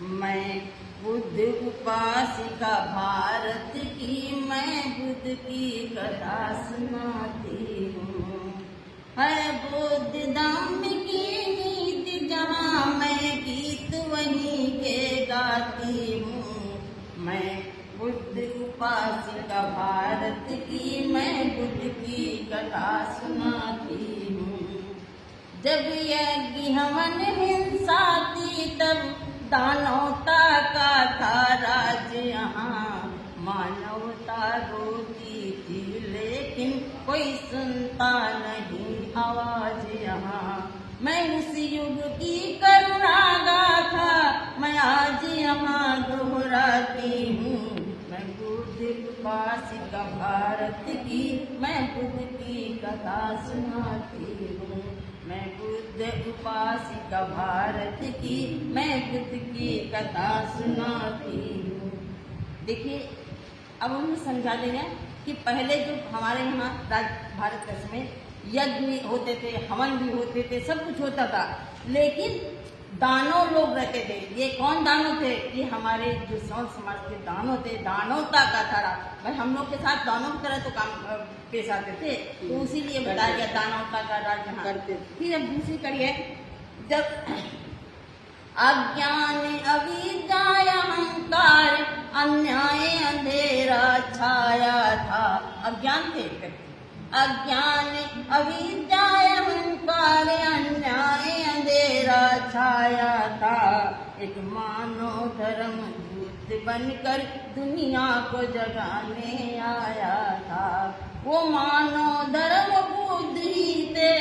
मैं बुद्ध उपासिका भारत की, मैं बुद्ध की कथा सुनाती हूँ। है बुद्ध धम्म की नीति जहाँ, मैं गीत वहीं के गाती हूँ। मैं बुद्ध उपासिका भारत की, मैं बुद्ध की कथा सुनाती हूँ। जब यज्ञ हवन हिंसा थी, तब दानवता का था राज यहाँ। मानवता रोती थी, लेकिन कोई सुनता नहीं आवाज यहाँ। मैं उस युग की करुणा गाथा, मैं आज यहाँ दोहराती हूँ। मैं बुद्ध उपासिका भारत की, मैं बुद्ध की कथा सुनाती हूँ। मैं बुद्ध उपासिका भारत की, मैं बुद्ध की कथा सुनाती हूँ। देखिए, अब हम समझा देंगे कि पहले जो हमारे यहाँ भारत देश में यज्ञ भी होते थे, हवन भी होते थे, सब कुछ होता था, लेकिन दानव लोग रहते थे। ये कौन दानव थे? ये हमारे जो सौर समाज के दानव थे। दानवता का था भाई, हम लोग के साथ दानव की तरह तो काम पेश आते थे, तो इसीलिए बताया गया दानवता का राज यहाँ करते। फिर अब दूसरी कड़ी है, जब अज्ञान अविद्या अहंकार अन्याय अंधेरा छाया था। अज्ञान थे, अज्ञान अविद्या अहंकार अन्याय अंधेरा छाया था। एक मानव धर्म दूत बनकर दुनिया को जगाने आया था। वो मानव धर्म बुद्ध ही थे,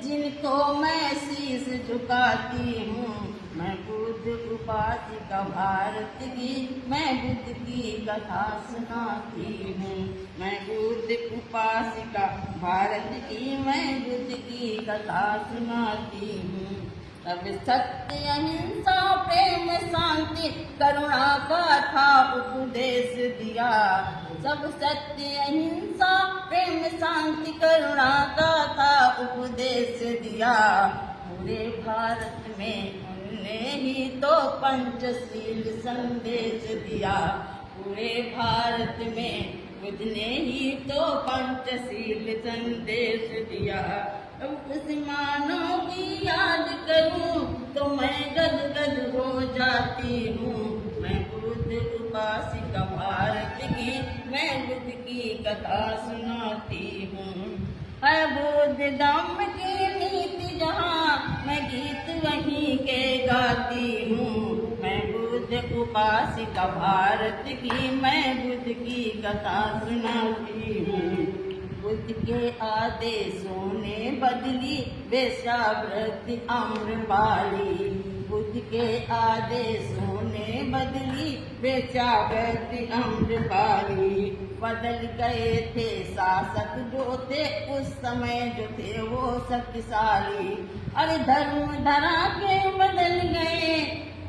जिनको मैं शीश झुकाती हूँ। मैं बुद्ध उपासिका भारत की, मैं बुद्ध की कथा सुनाती हूँ। मैं बुद्ध उपासिका भारत की, मैं बुद्ध की कथा सुनाती हूँ। तब सत्य अहिंसा प्रेम शांति करुणा का था उपदेश दिया। सब सत्य अहिंसा प्रेम शांति करुणा का था उपदेश दिया। पूरे भारत में उनने ही तो पंचशील संदेश दिया। पूरे भारत में बुद्धने ही तो पंचशील संदेश दिया। अब उस मानव की याद करूं तो मैं गदगद हो जाती हूँ। मैं बुद्ध उपासिका भारत की, मैं बुद्ध की कथा सुनाती हूँ। है बुद्ध धम्म की नीति जहाँ, मैं गीत वहीं के गाती हूँ। मैं बुद्ध उपासिका भारत की, मैं बुद्ध की कथा सुनाती हूँ। बुद्ध के आदेशों ने बदली वेश्यावृत्ति आम्रपाली। बुद्ध के आदेशों ने बदली वेश्यावृत्ति आम्रपाली। बदल गए थे शासक जो थे उस समय, जो थे वो शक्तिशाली। अरे धर्म धरा के बदल गए,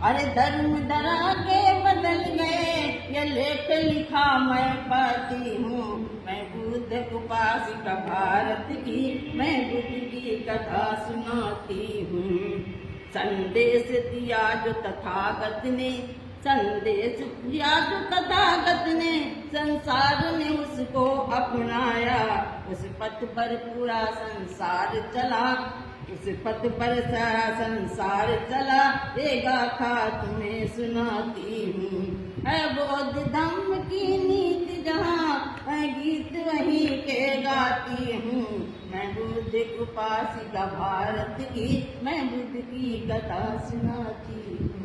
अरे धर्म धरा के बदल गए। ये लेख लिखा मैं पाती हूँ। मैं बुद्ध उपासिका भारत की, मैं बुद्ध की कथा सुनाती हूँ। संदेश दिया जो तथागत ने, संदेश दिया जो तथागत ने, संसार ने उसको अपनाया। उस पथ पर पूरा संसार चला, उस पथ पर सारा संसार चला। ये गाथा तुम्हें सुनाती हूँ। है बौद्ध धम्म की नीति जहाँ, मैं गीत वहीं के गाती हूँ। मैं बुद्ध उपासिका भारत की, मैं बुद्ध की कथा सुनाती हूँ।